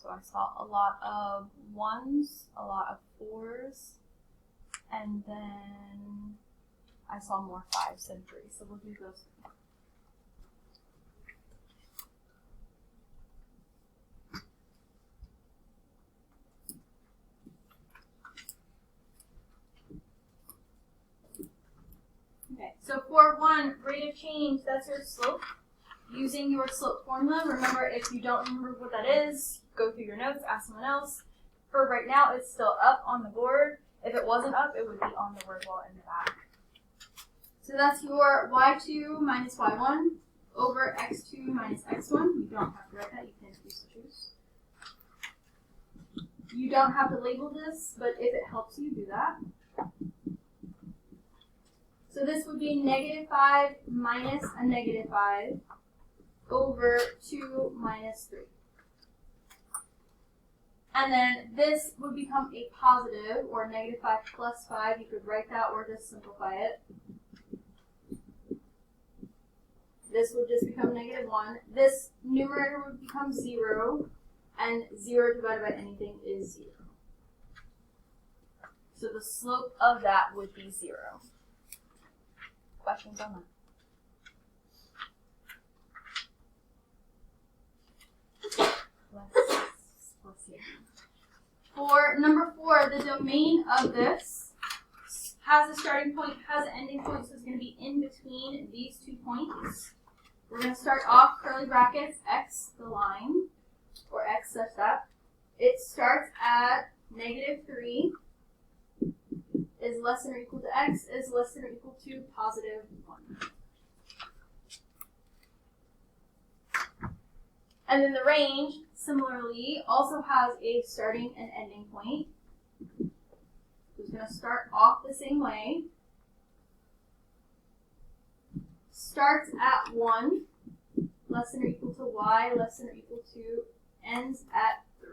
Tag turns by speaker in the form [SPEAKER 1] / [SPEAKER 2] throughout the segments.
[SPEAKER 1] So I saw a lot of 1s, a lot of 4s, and then I saw more 5s than 3s. So we'll do those. Okay, so for 1, rate of change, that's your slope. Using your slope formula, remember if you don't remember what that is, go through your notes, ask someone else. For right now, it's still up on the board. If it wasn't up, it would be on the word wall in the back. So that's your y2 minus y1 over x2 minus x1. You don't have to write that, you can use the choose. You don't have to label this, but if it helps you, do that. So this would be negative 5 minus a negative 5 over 2 minus 3. And then this would become a positive, or negative 5 plus 5. You could write that or just simplify it. This would just become negative 1. This numerator would become 0, and 0 divided by anything is 0. So the slope of that would be 0. Questions on that? Let's see. For number 4, the domain of this has a starting point, has an ending point, so it's going to be in between these 2 points. We're going to start off curly brackets, x, the line, or x such that it starts at negative 3 is less than or equal to x is less than or equal to positive 1. And then the range, similarly, also has a starting and ending point. So it's going to start off the same way. Starts at 1, less than or equal to y, less than or equal to, ends at 3.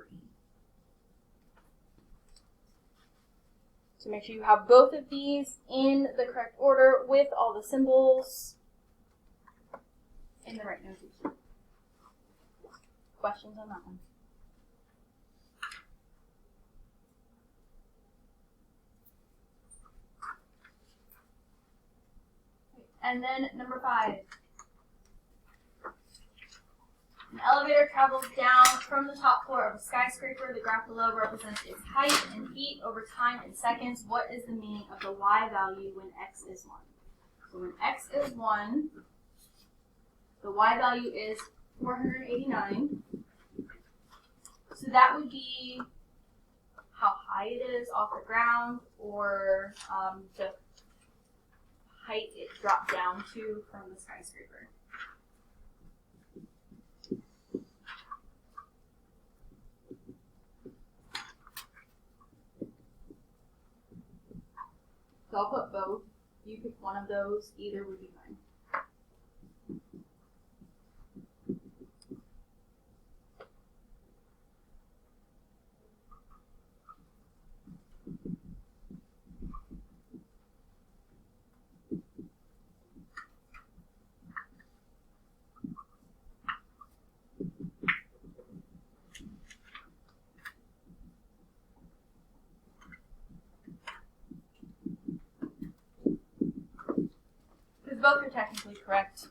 [SPEAKER 1] So make sure you have both of these in the correct order with all the symbols in the right notation. Questions on that one? And then number 5. An elevator travels down from the top floor of a skyscraper. The graph below represents its height in feet over time in seconds. What is the meaning of the y value when x is 1? So when x is 1, the y value is 489. So that would be how high it is off the ground, or the height it dropped down to from the skyscraper. So I'll put both. You pick one of those, either would be fine. Both are technically correct,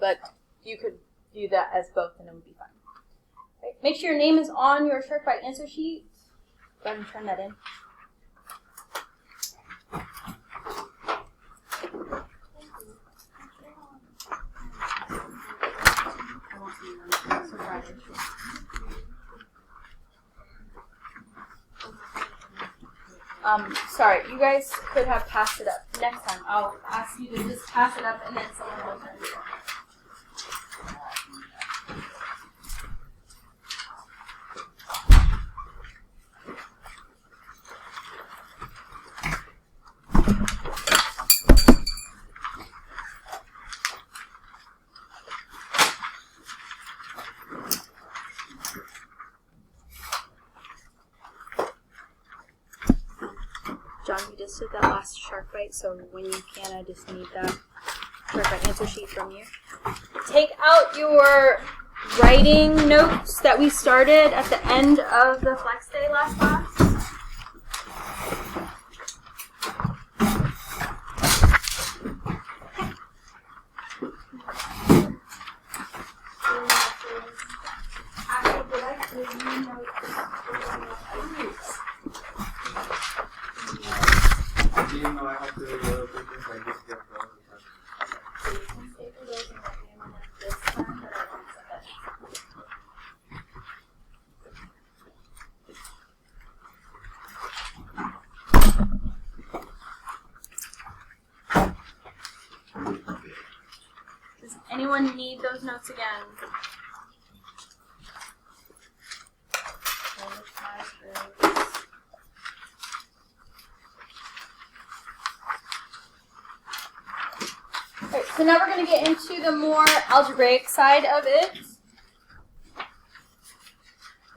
[SPEAKER 1] but you could view that as both and it would be fine. Right. Make sure your name is on your Shark-by answer sheet. Go ahead and turn that in. Sorry, you guys could have passed it up. Next time, I'll ask you to just pass it up and then someone will turn it on. John, you just did that last shark bite, so when you can, I just need that shark bite answer sheet from you. Take out your writing notes that we started at the end of the flex day last class? Does anyone need those notes again? Okay, so now we're going to get into the more algebraic side of it,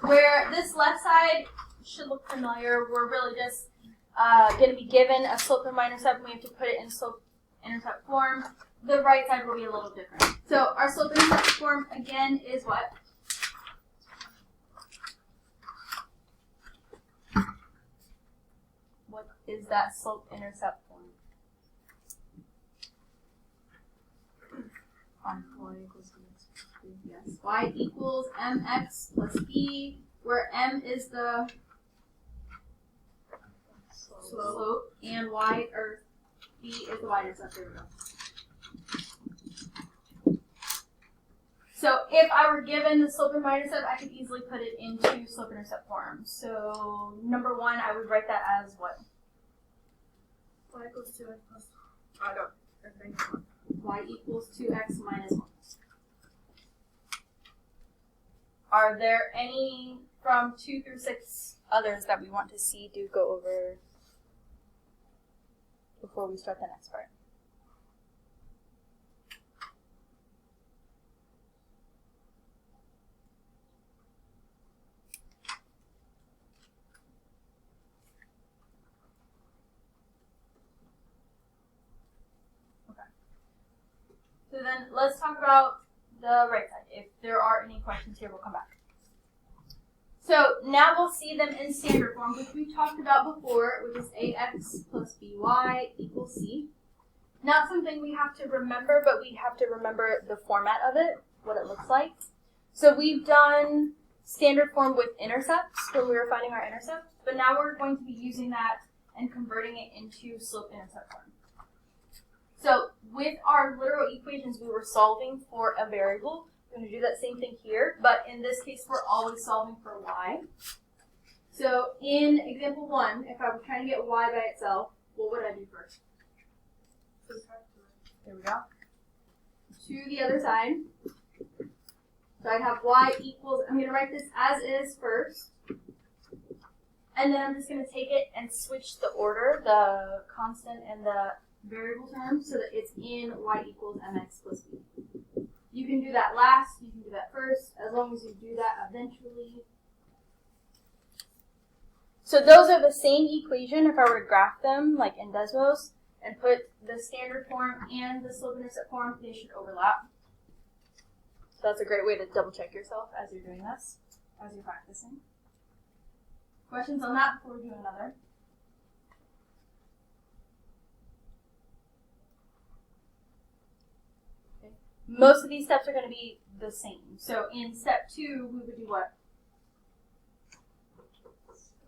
[SPEAKER 1] where this left side should look familiar. We're really just going to be given a slope and y-intercept, and we have to put it in slope-intercept form. The right side will be a little different. So our slope-intercept form, again, is what? What is that slope-intercept form? Y equals yes. Y equals mx plus b, where m is the slope and y, or b is the y-intercept. There we go. So if I were given the slope and y-intercept, I could easily put it into slope-intercept form. So number one, I would write that as what?
[SPEAKER 2] Y equals 2x plus, I don't think.
[SPEAKER 1] Y equals 2x minus 1. Are there any from 2 through 6 others that we want to see do go over before we start the next part? So then let's talk about the right side. If there are any questions here, we'll come back. So now we'll see them in standard form, which we talked about before, which is ax plus by equals c. Not something we have to remember, but we have to remember the format of it, what it looks like. So we've done standard form with intercepts when we were finding our intercepts, but now we're going to be using that and converting it into slope-intercept form. So with our literal equations, we were solving for a variable. We're going to do that same thing here, but in this case, we're always solving for y. So in example 1, if I were trying to get y by itself, what would I do first? There we go. To the other side. So I'd have y equals, I'm going to write this as is first. And then I'm just going to take it and switch the order, the constant and the variable term, so that it's in y equals mx plus b. You can do that last, you can do that first, as long as you do that eventually. So those are the same equation if I were to graph them, like in Desmos, and put the standard form and the slope-intercept form, they should overlap. So that's a great way to double check yourself as you're doing this, as you're practicing. Questions on that before we do another? Okay. Most of these steps are going to be the same. So in step 2, we would do what?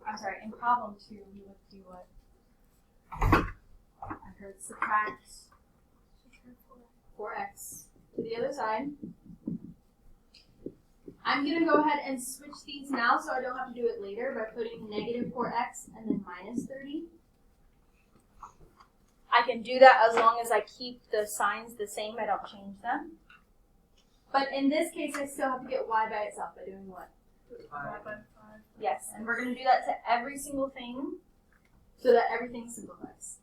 [SPEAKER 1] I'm sorry, in problem 2, we would do what? I heard subtract 4x to the other side. I'm going to go ahead and switch these now so I don't have to do it later by putting negative 4x and then minus 30. I can do that as long as I keep the signs the same, I don't change them. But in this case, I still have to get y by itself by doing what?
[SPEAKER 2] 5 by 5.
[SPEAKER 1] Yes, and we're going to do that to every single thing so that everything simplifies.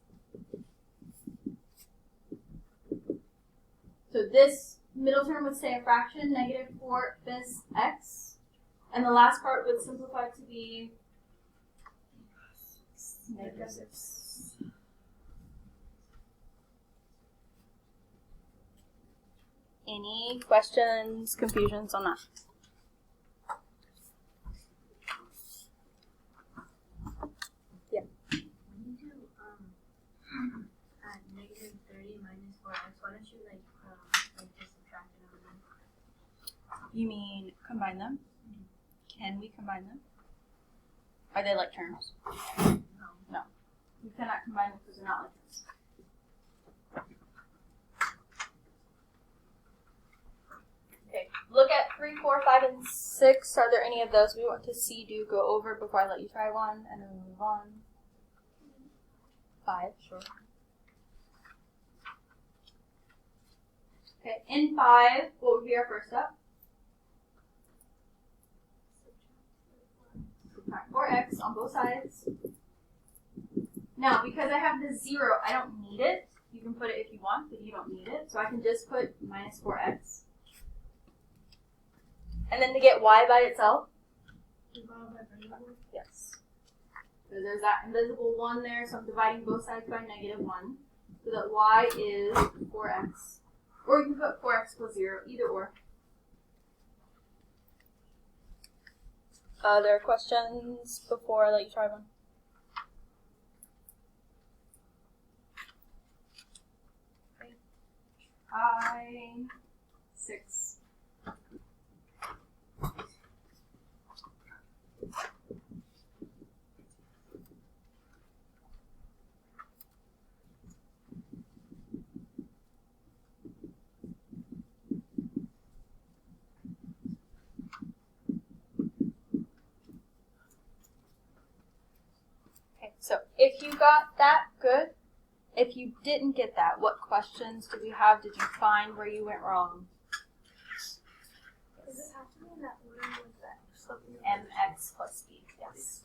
[SPEAKER 1] So this middle term would stay a fraction, negative 4/5 x. And the last part would simplify to be negative 6.
[SPEAKER 3] Any questions, confusions on that? Yeah.
[SPEAKER 4] When you do negative 30 minus 4x, why don't you like just subtract it over them?
[SPEAKER 3] You mean combine them? Can we combine them? Are they like terms? No. You cannot combine them because they're not like terms. Okay, look at 3, 4, 5, and 6. Are there any of those we want to see do go over before I let you try one and then we move on? 5, sure. Okay, in 5, what would be our first step? Subtract 4x on both sides. Now, because I have the 0, I don't need it. You can put it if you want, but you don't need it. So I can just put minus 4x. And then to get y by itself? Yes. So there's that invisible 1 there, so I'm dividing both sides by negative 1. So that y is 4x. Or you can put 4x plus 0, either or. Other questions before I let you try one? Okay. Try 6. So if you got that, good. If you didn't get that, what questions did we have? Did you find where you went wrong?
[SPEAKER 2] Does it have to be in that order with that?
[SPEAKER 3] mx plus b, yes.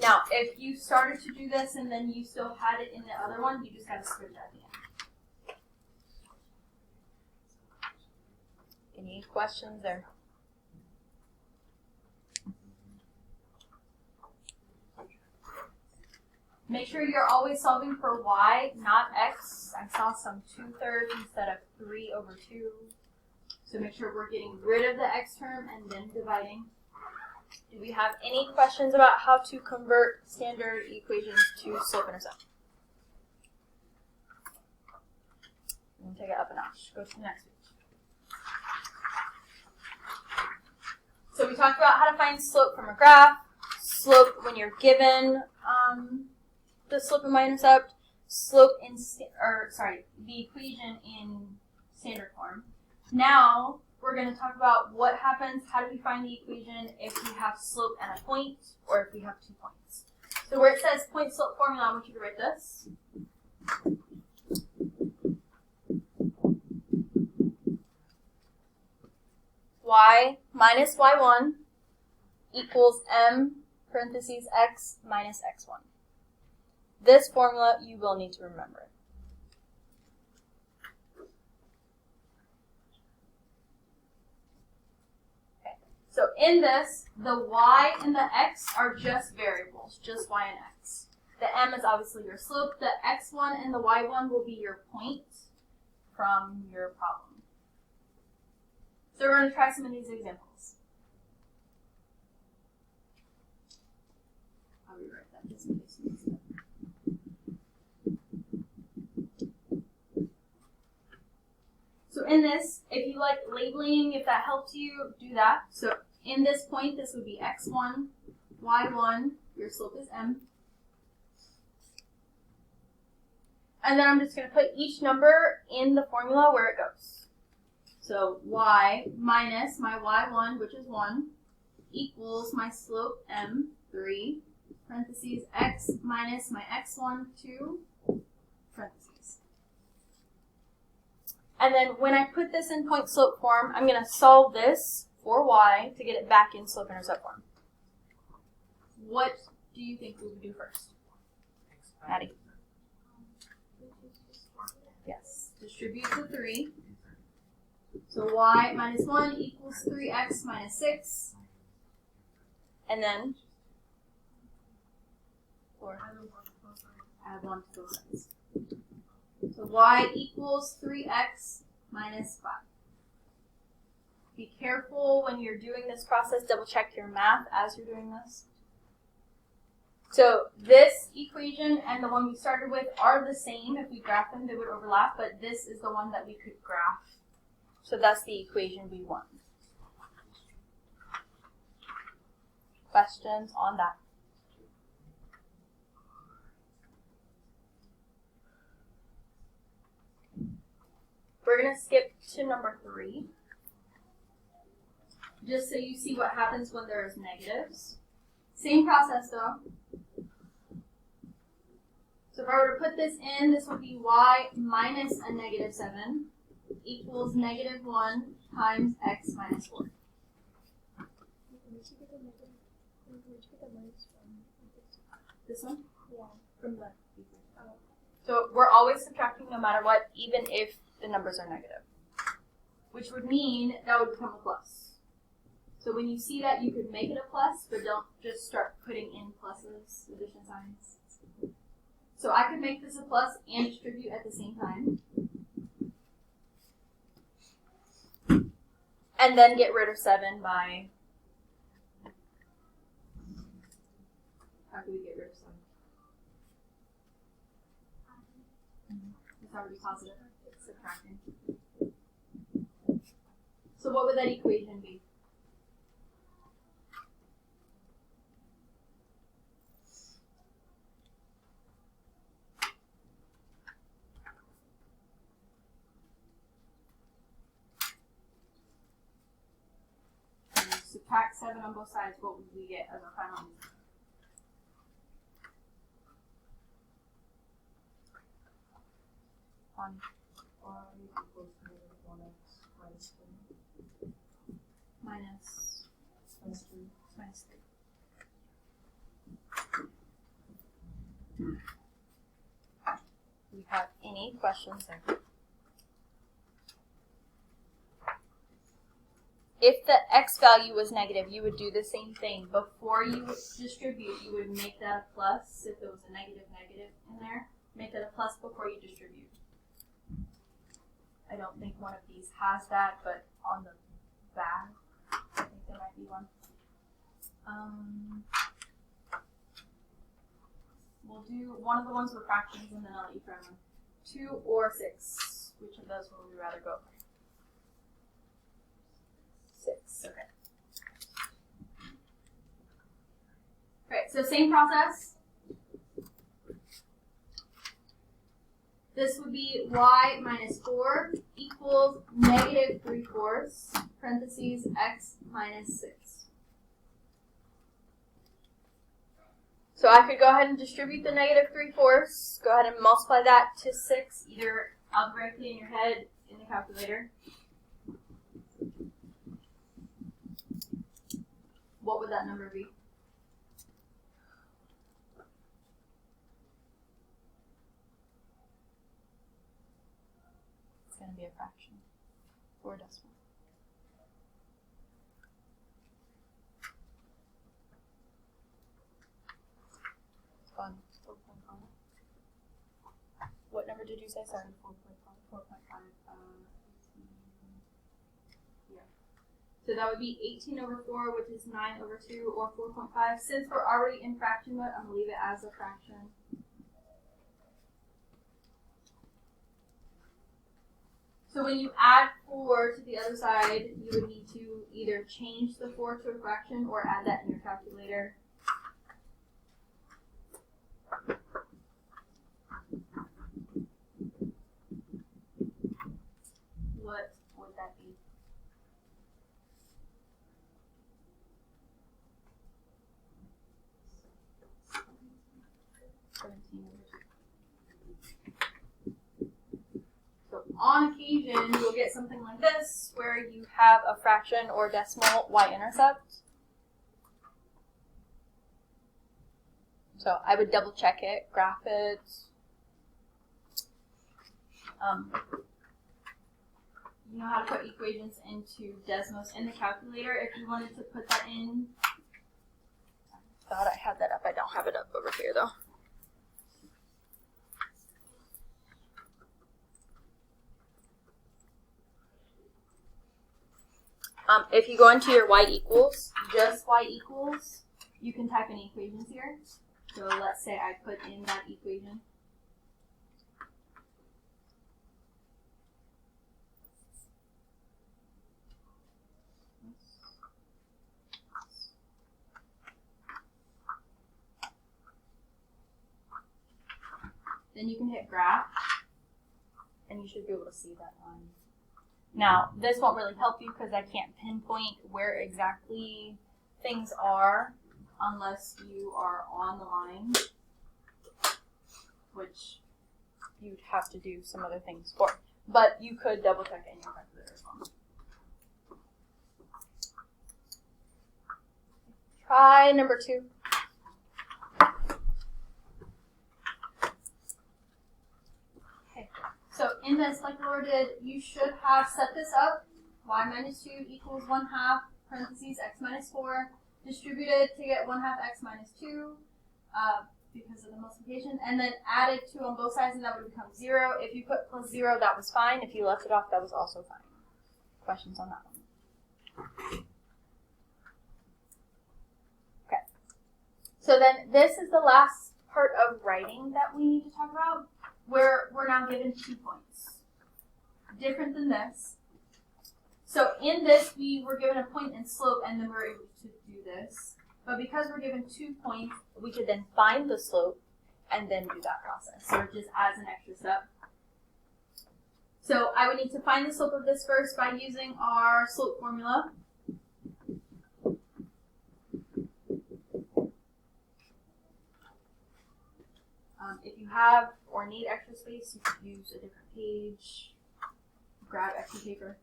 [SPEAKER 3] Now, if you started to do this and then you still had it in the other one, you just got to switch at the end. Any questions there? Make sure you're always solving for y, not x. I saw some 2/3 instead of 3 over 2. So make sure we're getting rid of the x term and then dividing. Do we have any questions about how to convert standard equations to slope-intercept? I'm going to take it up a notch. Go to the next page. So we talked about how to find slope from a graph, slope when you're given the slope and y-intercept, slope in, the equation in standard form. Now, we're going to talk about what happens, how do we find the equation if we have slope and a point, or if we have 2 points. So where it says point slope formula, I want you to write this. Y minus y1 equals m parentheses x minus x1. This formula you will need to remember. Okay. So in this, the y and the x are just variables, just y and x. The m is obviously your slope. The x1 and the y1 will be your point from your problem. So we're going to try some of these examples. I'll rewrite that just in case you missed it. So in this, if you like labeling, if that helps you, do that. So in this point, this would be x1, y1, your slope is m. And then I'm just going to put each number in the formula where it goes. So y minus my y1, which is 1, equals my slope m, 3, parentheses, x minus my x1, 2, parentheses. And then when I put this in point slope form, I'm going to solve this for y to get it back in slope intercept form. What do you think we would do first? Maddie? Yes. Distribute the 3. So y minus 1 equals 3x minus 6. And then 4. Add 1 to both sides. So y equals 3x minus 5. Be careful when you're doing this process, double check your math as you're doing this. So this equation and the one we started with are the same. If we graph them, they would overlap, but this is the one that we could graph. So that's the equation we want. Questions on that? We're going to skip to number 3. Just so you see what happens when there's negatives. Same process though. So if I were to put this in, this would be y minus a negative 7 equals negative 1 times x minus 4. This one?
[SPEAKER 2] Yeah.
[SPEAKER 3] From the So we're always subtracting no matter what, even if the numbers are negative. Which would mean that would become a plus. So when you see that, you could make it a plus, but don't just start putting in pluses, addition signs. So I could make this a plus and distribute at the same time. And then get rid of 7 by... How do we get rid of 7? It's already positive. It's subtracting. So what would that equation be? Subtract 7 on both sides, what would we get as our final answer?
[SPEAKER 2] Y equals negative 1x minus 3.
[SPEAKER 3] Minus 3. Do you have any questions there? If the x value was negative, you would do the same thing. Before you distribute, you would make that a plus. If there was a negative in there, make that a plus before you distribute. I don't think one of these has that, but on the back, I think there might be one. We'll do one of the ones with fractions, and then I'll let you try one. 2 or 6. Which of those would we rather go for? 6. Okay. Alright, so same process. This would be y minus 4 equals negative 3/4, parentheses, x minus 6. So I could go ahead and distribute the negative 3/4, go ahead and multiply that to 6, either algebraically in your head, in the calculator. What would that number be? It's going to be a fraction or a decimal. It's fun. 4.5. What number did you say? Sorry. 4.5. 4.5. Yeah. So that would be 18 over 4, which is 9 over 2, or 4.5. Since we're already in fraction mode, I'm going to leave it as a fraction. So when you add 4 to the other side, you would need to either change the 4 to a fraction or add that in your calculator. What would that be? So on occasion, you'll get something like this, where you have a fraction or decimal y-intercept. So I would double check it, graph it. You know how to put equations into Desmos in the calculator. If you wanted to put that in, I thought I had that up. I don't have it up over here though. If you go into your y equals, just y equals, you can type in equations here. So let's say I put in that equation. Then you can hit graph, and you should be able to see that line. Now, this won't really help you because I can't pinpoint where exactly things are unless you are on the line, which you'd have to do some other things for. But you could double check it in your calculator as well. Try number 2. So in this, like Laura did, you should have set this up. Y minus 2 equals 1/2, parentheses, x minus 4, distributed to get 1/2 x minus 2 because of the multiplication, and then added 2 on both sides, and that would become 0. If you put plus 0, that was fine. If you left it off, that was also fine. Questions on that one? Okay. So then this is the last part of writing that we need to talk about, where we're now given 2 points. Different than this. So in this, we were given a point and slope, and then we were able to do this. But because we're given 2 points, we could then find the slope and then do that process. So it just adds an extra step. So I would need to find the slope of this first by using our slope formula. If you have or need extra space, you could use a different page, grab extra paper.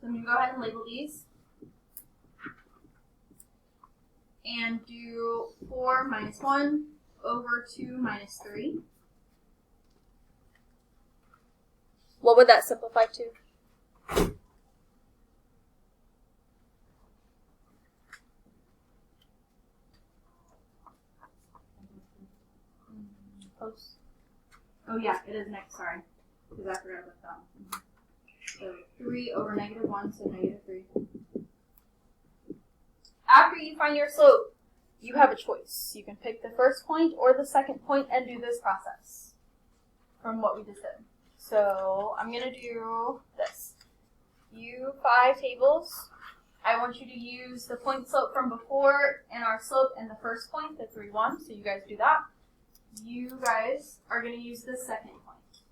[SPEAKER 3] So I'm going to go ahead and label these. And do 4 minus 1 over 2 minus 3. What would that simplify to? Close. Oh yeah, it is next, sorry. Because I forgot about that one. So 3 over negative 1, so negative 3. After you find your slope, you have a choice. You can pick the first point or the second point and do this process from what we just did. So I'm going to do this. U5 tables. I want you to use the point slope from before and our slope in the first point, the 3, 1. So you guys do that. You guys are going to use the second point.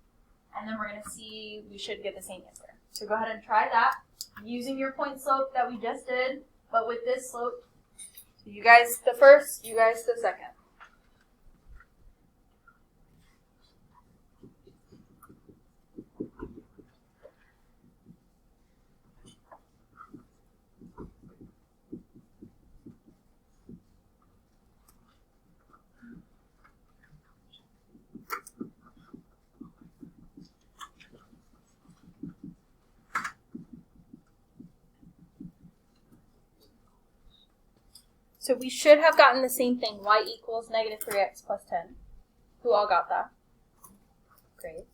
[SPEAKER 3] And then we're going to see we should get the same answer. So go ahead and try that using your point slope that we just did, but with this slope. So you guys the first, you guys the second. So we should have gotten the same thing, y equals negative 3x plus 10. Who all got that? Great.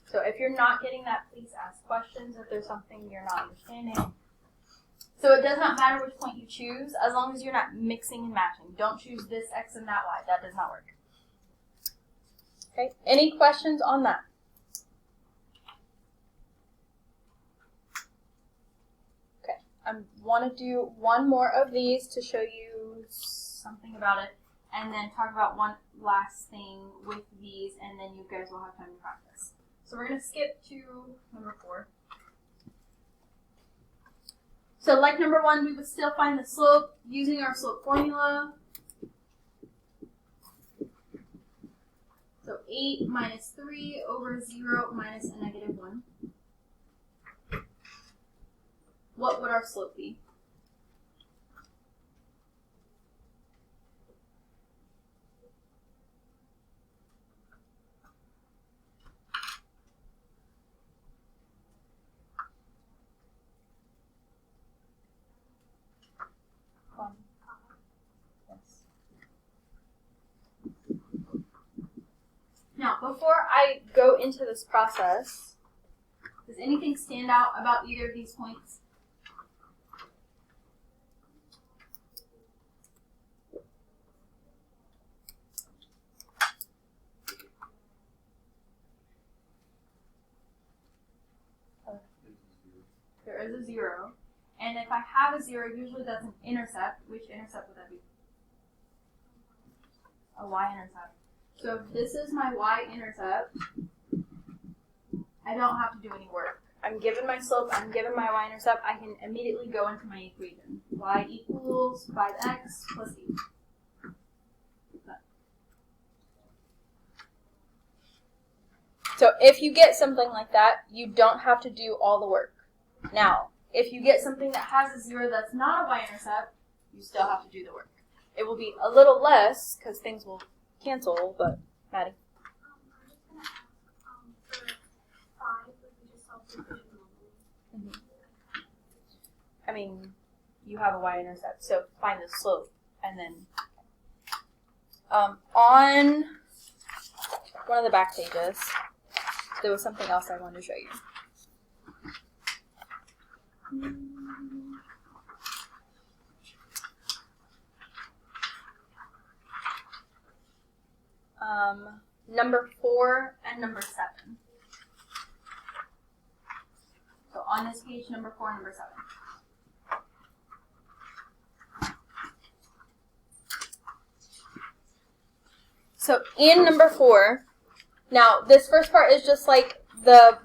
[SPEAKER 3] So if you're not getting that, please ask questions if there's something you're not understanding. So it does not matter which point you choose, as long as you're not mixing and matching. Don't choose this x and that y. That does not work. Okay, any questions on that? I want to do one more of these to show you something about it, and then talk about one last thing with these, and then you guys will have time to practice. So we're going to skip to number 4. So like number 1, we would still find the slope using our slope formula. So 8 minus 3 over 0 minus a negative 1. What would our slope be? Yes. Now, before I go into this process, does anything stand out about either of these points?
[SPEAKER 1] is a 0. And if I have a 0, usually that's an intercept. Which intercept would that be? A y-intercept. So if this is my y-intercept, I don't have to do any work. I'm given my slope, I'm given my y-intercept, I can immediately go into my equation. Y equals 5x plus 8.
[SPEAKER 3] So if you get something like that, you don't have to do all the work. Now, if you get something that has a 0 that's not a y-intercept, you still have to do the work. It will be a little less, because things will cancel, but, Maddie?
[SPEAKER 4] I'm just gonna ask, for 5, would we just solve the equation normally?
[SPEAKER 3] I mean, you have a y-intercept, so find the slope, and then, on one of the back pages, there was something else I wanted to show you. Number 4 and number 7. So on this page, number 4 and number 7. So in number 4, now this first part is just like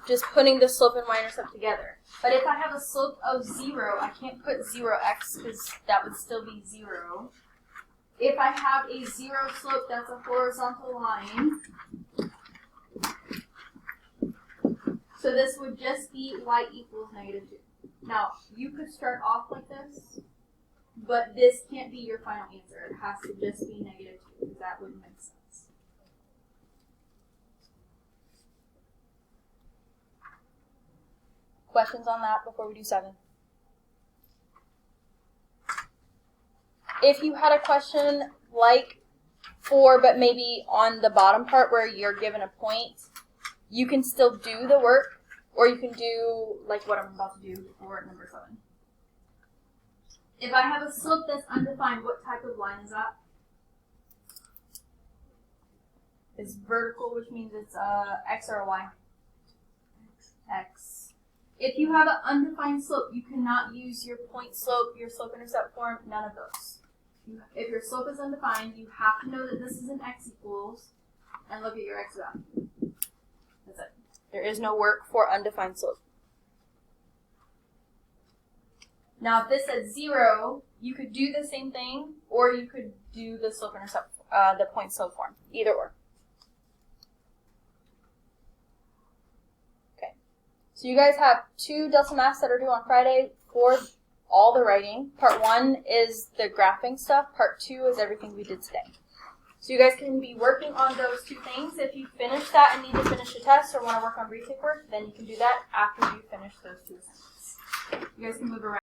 [SPEAKER 3] just putting the slope and y-intercept together. But if I have a slope of 0, I can't put 0x because that would still be 0. If I have a 0 slope, that's a horizontal line. So this would just be y equals -2. Now, you could start off like this, but this can't be your final answer. It has to just be -2 because that wouldn't make sense. Questions on that before we do 7? If you had a question like 4, but maybe on the bottom part where you're given a point, you can still do the work, or you can do like what I'm about to do for number 7. If I have a slope that's undefined, what type of line is that? It's vertical, which means it's x or a y? X. If you have an undefined slope, you cannot use your point slope, your slope-intercept form, none of those. If your slope is undefined, you have to know that this is an x equals, and look at your x value. That's it. There is no work for undefined slope. Now, if this says 0, you could do the same thing, or you could do the slope-intercept, the point slope form. Either or. Okay. So you guys have 2 Delta Maths that are due on Friday for all the writing. Part 1 is the graphing stuff. Part 2 is everything we did today. So you guys can be working on those 2 things. If you finish that and need to finish a test or want to work on retake work, then you can do that after you finish those 2 assignments. You guys can move around.